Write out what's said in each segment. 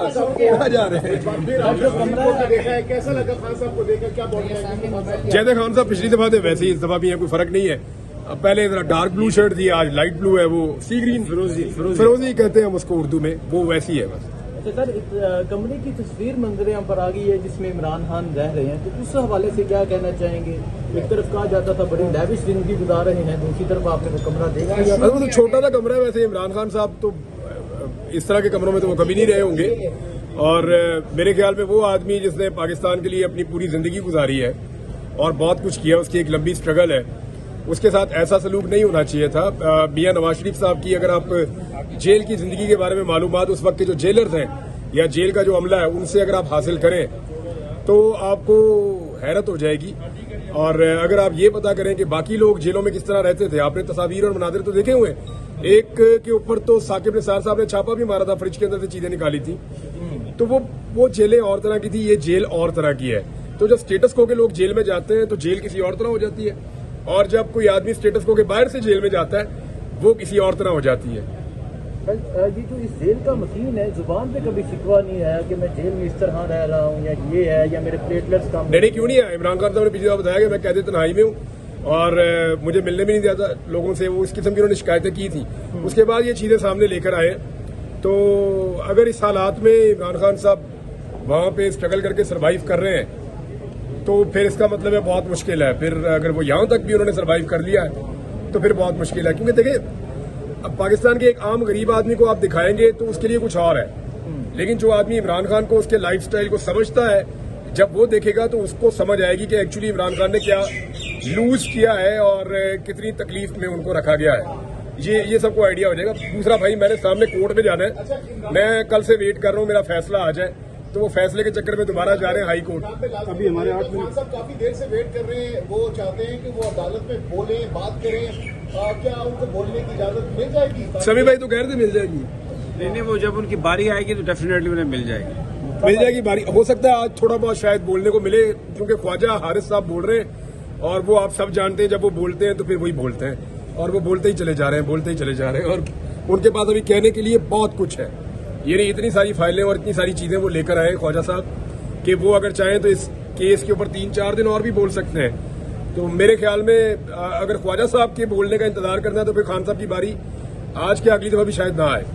कहाँ जा रहे हैं? कैसा लगा खान साहब को देखकर, क्या बोल रहे हैं? जैसे खान साहब पिछली दफा थे वैसे ही इस दफा भी है, कोई फर्क नहीं है। अब पहले जरा डार्क ब्लू शर्ट थी, आज लाइट ब्लू है, वो सी ग्रीन फिरोजी कहते हैं हम उसको उर्दू में, वो वैसी है बस। तो सर कमरे की तस्वीर मंजर यहाँ पर आ गई है जिसमें इमरान खान रह रहे हैं, तो उस हवाले से क्या कहना चाहेंगे? एक तरफ कहा जाता था बड़ी लैविश जिंदगी गुजार रहे हैं, दूसरी तरफ आपने वो कमरा देख लिया। वो तो छोटा सा कमरा है। वैसे इमरान खान साहब तो इस तरह के कमरों में तो वो कभी नहीं रहे होंगे, और मेरे ख्याल में वो आदमी जिसने पाकिस्तान के लिए अपनी पूरी जिंदगी गुजारी है और बहुत कुछ किया, उसकी एक लंबी स्ट्रगल है, उसके साथ ऐसा सलूक नहीं होना चाहिए था। मियां नवाज शरीफ साहब की अगर आप जेल की जिंदगी के बारे में मालूमात उस वक्त के जो जेलर्स हैं या जेल का जो अमला है उनसे अगर आप हासिल करें तो आपको हैरत हो जाएगी। और अगर आप ये पता करें कि बाकी लोग जेलों में किस तरह रहते थे, आपने तस्वीर और मनाजिर तो देखे हुए। एक के ऊपर तो साकिब निसार साहब ने छापा भी मारा था, फ्रिज के अंदर से चीजें निकाली थी, तो वो जेलें और तरह की थी, ये जेल और तरह की है। तो जब स्टेटस को के लोग जेल में जाते हैं तो जेल किसी और तरह हो जाती है, और जब कोई आदमी स्टेटस को के बाहर से जेल में जाता है वो किसी और तरह हो जाती है। ये जो इस जेल का मकीन है, जुबान पे कभी शिकवा नहीं आया कि मैं जेल में इस तरह रह रहा हूँ, या ये है, या मेरे प्लेटलेट्स कम? नहीं, क्यों नहीं आया? इमरान खान साहब ने पिछली बार बताया कि मैं कैद तन्हाई में हूँ और मुझे मिलने भी नहीं दिया था लोगों से, वो इस किस्म की उन्होंने शिकायतें की थी। उसके बाद ये चीजें सामने लेकर आए। तो अगर इस हालात में इमरान खान साहब वहां पे स्ट्रगल करके सर्वाइव कर रहे हैं तो फिर इसका मतलब है बहुत मुश्किल है। फिर अगर वो यहां तक भी उन्होंने सर्वाइव कर लिया है तो फिर बहुत मुश्किल है, क्योंकि देखिए अब पाकिस्तान के एक आम गरीब आदमी को आप दिखाएंगे तो उसके लिए कुछ और है, लेकिन जो आदमी इमरान खान को उसके लाइफस्टाइल को समझता है, जब वो देखेगा तो उसको समझ आएगी कि एक्चुअली इमरान खान ने क्या लूज किया है और कितनी तकलीफ में उनको रखा गया है। ये सबको आइडिया हो जाएगा। दूसरा भाई, मैंने सामने कोर्ट में जाना है, मैं कल से वेट कर रहा हूँ मेरा फैसला आ जाए, तो वो फैसले के चक्कर में दोबारा जा रहे हैं हाई कोर्ट। अभी हमारे 8 मिनट साहब काफी देर से वेट कर रहे हैं, वो चाहते हैं कि वो अदालत में बोले, बात करें, क्या उनको बोलने की इजाजत मिल जाएगी? सभी भाई तो कह रहे थे मिल जाएगी। नहीं, वो जब उनकी बारी आएगी तो डेफिनेटली उन्हें मिल जाएगी बारी। हो सकता है आज थोड़ा बहुत शायद बोलने को मिले, क्योंकि ख्वाजा हारिस साहब बोल रहे हैं और वो आप सब जानते हैं जब वो बोलते हैं तो फिर वही बोलते हैं, और वो बोलते ही चले जा रहे हैं, और उनके पास अभी कहने के लिए बहुत कुछ है। ये नहीं, इतनी सारी फाइलें और इतनी सारी चीजें वो लेकर आए ख्वाजा साहब कि वो अगर चाहें तो इस केस के ऊपर 3-4 दिन और भी बोल सकते हैं। तो मेरे ख्याल में अगर ख्वाजा साहब के बोलने का इंतजार करना है तो फिर खान साहब की बारी आज के अगली दफा भी शायद ना आए,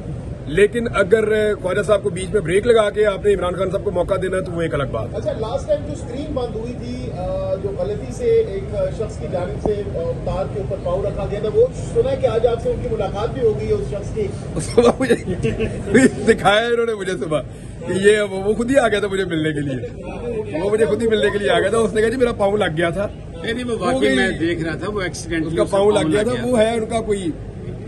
लेकिन अगर ख्वाजा साहब को बीच में ब्रेक लगा के आपने इमरान खान साहब को मौका देना है तो वो एक अलग बात है। अच्छा, लास्ट टाइम जो स्क्रीन बंद हुई थी, जो गलती से एक शख्स की जानिब से तार के ऊपर पाँव रखा गया था, वो सुना है कि आज आपसे उनकी मुलाकात भी हो गई है उस शख्स की? सुबह मुझे दिखाया इन्होंने मुझे सुबह कि ये वो खुद ही आ गया था मुझे मिलने के लिए, वो मुझे खुद ही मिलने के लिए आ गया था। उसने कहा जी मेरा पाँव लग गया था। नहीं, वो वाकई मैं देख रहा था, वो एक्सीडेंट उसका पाँव लग गया था। वो है उनका कोई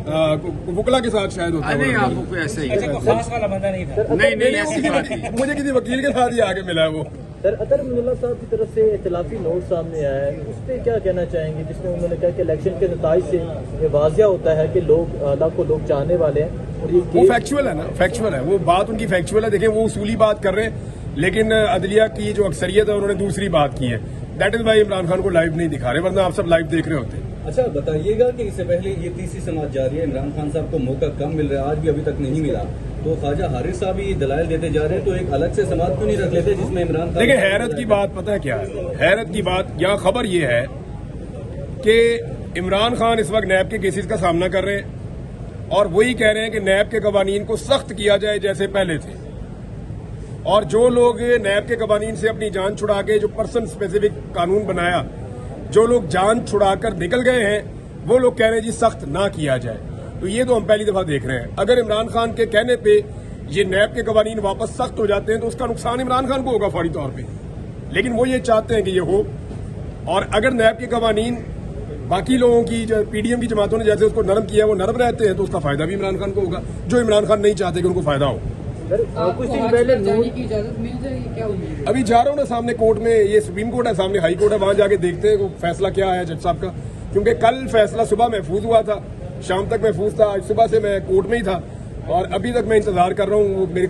वुकला के साथ शायद होता है। नहीं, आपको कोई ऐसा ही खास वाला बंदा नहीं था। नहीं, ऐसी बात नहीं। मुझे किसी वकील के साथ ही आके मिला है वो। सर, अतर मुल्ला साहब की तरफ से इख्तिलाफी नोट सामने आया है, उस पर क्या कहना चाहेंगे? जिसमें उन्होंने कहा कि इलेक्शन के नताइज से ये वाजिया होता है कि लोग अल्लाह को लोग चाहने वाले हैं, और ये वो फैक्चुअल है ना, फैक्चुअल है वो बात, उनकी फैक्चुअल है। देखिए वो उसूली बात कर रहे हैं, लेकिन अदलिया की जो अक्सरियत है उन्होंने दूसरी बात की है। That is why Imran Khan को लाइव नहीं दिखा रहे, वरना आप सब लाइव देख रहे होते। अच्छा बताइएगा कि इससे पहले ये तीसरी समाज जारी है, इमरान खान साहब को मौका कम मिल रहा है, आज भी अभी तक नहीं मिला, तो ख्वाजा हारिस साहब ही दलाइल देते जा रहे हैं, तो एक अलग से समाज क्यों नहीं रख लेते जिसमें इमरान खान? देखिए हैरत की बात पता है क्या है? हैरत की बात यहाँ खबर ये है कि इमरान खान इस वक्त नैब के केसेस का सामना कर रहे हैं और वही कह रहे हैं कि नैब के कवानीन को सख्त किया जाए जैसे पहले थे, और जो लोग नैब के कवानीन से अपनी जान छुड़ा के जो पर्सन स्पेसिफिक कानून बनाया, जो लोग जान छुड़ाकर निकल गए हैं, वो लोग कह रहे हैं जी सख्त ना किया जाए। तो ये तो हम पहली दफा देख रहे हैं। अगर इमरान खान के कहने पे ये नैब के कवानीन वापस सख्त हो जाते हैं तो उसका नुकसान इमरान खान को होगा फौरी तौर पे, लेकिन वो ये चाहते हैं कि ये हो। और अगर नैब के कवानीन बाकी लोगों की जो पीडीएम की जमातों ने जैसे उसको नरम किया है वो नरम रहते हैं तो उसका फायदा भी इमरान खान को होगा, जो इमरान खान नहीं चाहते कि उनको फायदा हो। कुछ दिन पहले की इजाजत मिल जाएगी क्या? उम्मीद अभी जा रहा हूँ ना सामने कोर्ट में, ये सुप्रीम कोर्ट है, सामने हाई कोर्ट है, वहां जाके देखते हैं वो फैसला क्या है जज साहब का, क्योंकि कल फैसला सुबह महफूज हुआ था, शाम तक महफूज था, आज सुबह से मैं कोर्ट में ही था और अभी तक मैं इंतजार कर रहा हूँ। मेरे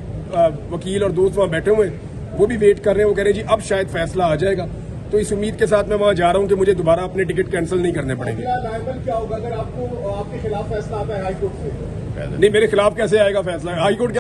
वकील और दोस्त वहाँ बैठे हुए हैं, वो भी वेट कर रहे हैं, वो कह रहे हैं जी अब शायद फैसला आ जाएगा। तो इस उम्मीद के साथ मैं वहाँ जा रहा हूँ कि मुझे दोबारा अपने टिकट कैंसिल नहीं करने पड़ेंगे। क्या होगा अगर आपको आपके खिलाफ फैसला आता है हाई कोर्ट से? नहीं, मेरे खिलाफ कैसे आएगा फैसला? High court